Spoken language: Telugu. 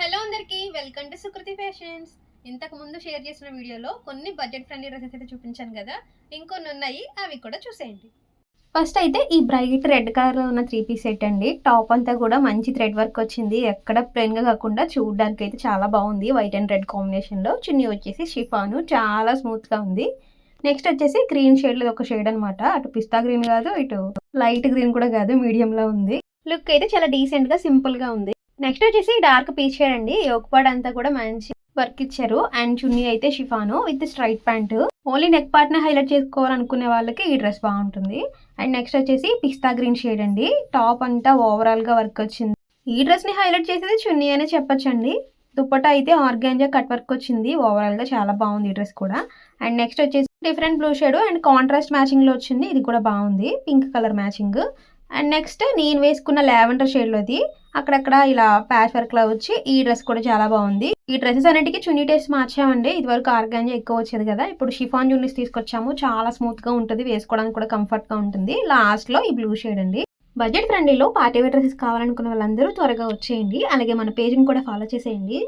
హలో అందరికీ వెల్కమ్ టు సుకృతి ఫ్యాషన్స్. ఇంతకు ముందు షేర్ చేసిన వీడియోలో కొన్ని బడ్జెట్ ఫ్రెండ్లీ డ్రెస్సెస్ అయితే చూపించాను కదా, ఇంకొన్ని ఉన్నాయి, అవి కూడా చూసేయండి. ఫస్ట్ అయితే ఈ బ్రైట్ రెడ్ కలర్ ఉన్న 3 పీస్ సెట్ అండి. టాప్ అంతా కూడా మంచి థ్రెడ్ వర్క్ వచ్చింది, ఎక్కడ ప్లెయిన్ గా కాకుండా చూడడానికి అయితే చాలా బాగుంది. వైట్ అండ్ రెడ్ కాంబినేషన్ లో. చున్నీ వచ్చేసి షిఫాను, చాలా స్మూత్ గా ఉంది. నెక్స్ట్ వచ్చేసి గ్రీన్ షేడ్ లో ఒక షేడ్ అనమాట. అటు పిస్తా గ్రీన్ కాదు, ఇటు లైట్ గ్రీన్ కూడా కాదు, మీడియం లో ఉంది. లుక్ అయితే చాలా డీసెంట్ గా సింపుల్ గా ఉంది. నెక్స్ట్ వచ్చేసి డార్క్ పీచ్ షేడ్ అండి. యోగపాడ్ అంతా కూడా మంచి వర్క్ ఇచ్చారు. అండ్ చున్నీ అయితే chiffon with straight pant. Only neck part ని హైలైట్ చేసుకోవాలనుకునే వాళ్ళకి ఈ డ్రెస్ బాగుంటుంది. అండ్ నెక్స్ట్ వచ్చేసి పిస్తా గ్రీన్ షేడ్ అండి. టాప్ అంతా ఓవరాల్ గా వర్క్ వచ్చింది. ఈ డ్రెస్ ని హైలైట్ చేసేది చున్నీ అనే చెప్పొచ్చండి. దుప్పటా అయితే ఆర్గాంజా కట్ వర్క్ వచ్చింది. ఓవరాల్ గా చాలా బాగుంది ఈ డ్రెస్ కూడా. అండ్ నెక్స్ట్ వచ్చేసి different blue shade and contrast matching లో వచ్చింది. ఇది కూడా బాగుంది, pink colour matching. And next నేను వేసుకున్న లావెండర్ షేడ్ లోది అక్కడక్కడ ఇలా ప్యాచ్ వర్క్ లా వచ్చి ఈ డ్రెస్ కూడా చాలా బాగుంది. ఈ డ్రెస్సెస్ అన్నిటికీ చున్నీ టేస్ట్ మార్చామండి. ఇది వరకు ఆర్గాంజా ఎక్కువ వచ్చేది కదా, ఇప్పుడు షిఫాన్ చున్నీస్ తీసుకొచ్చాము. చాలా స్మూత్ గా ఉంటుంది, వేసుకోవడానికి కూడా కంఫర్ట్ గా ఉంటుంది. లాస్ట్ లో ఈ బ్లూ షేడ్ అండి. బడ్జెట్ ఫ్రెండ్లీలో పార్టీ వేర్ డ్రెస్సెస్ కావాలనుకున్న వాళ్ళందరూ త్వరగా వచ్చేయండి. అలాగే మన పేజ్ని కూడా ఫాలో చేసేయండి.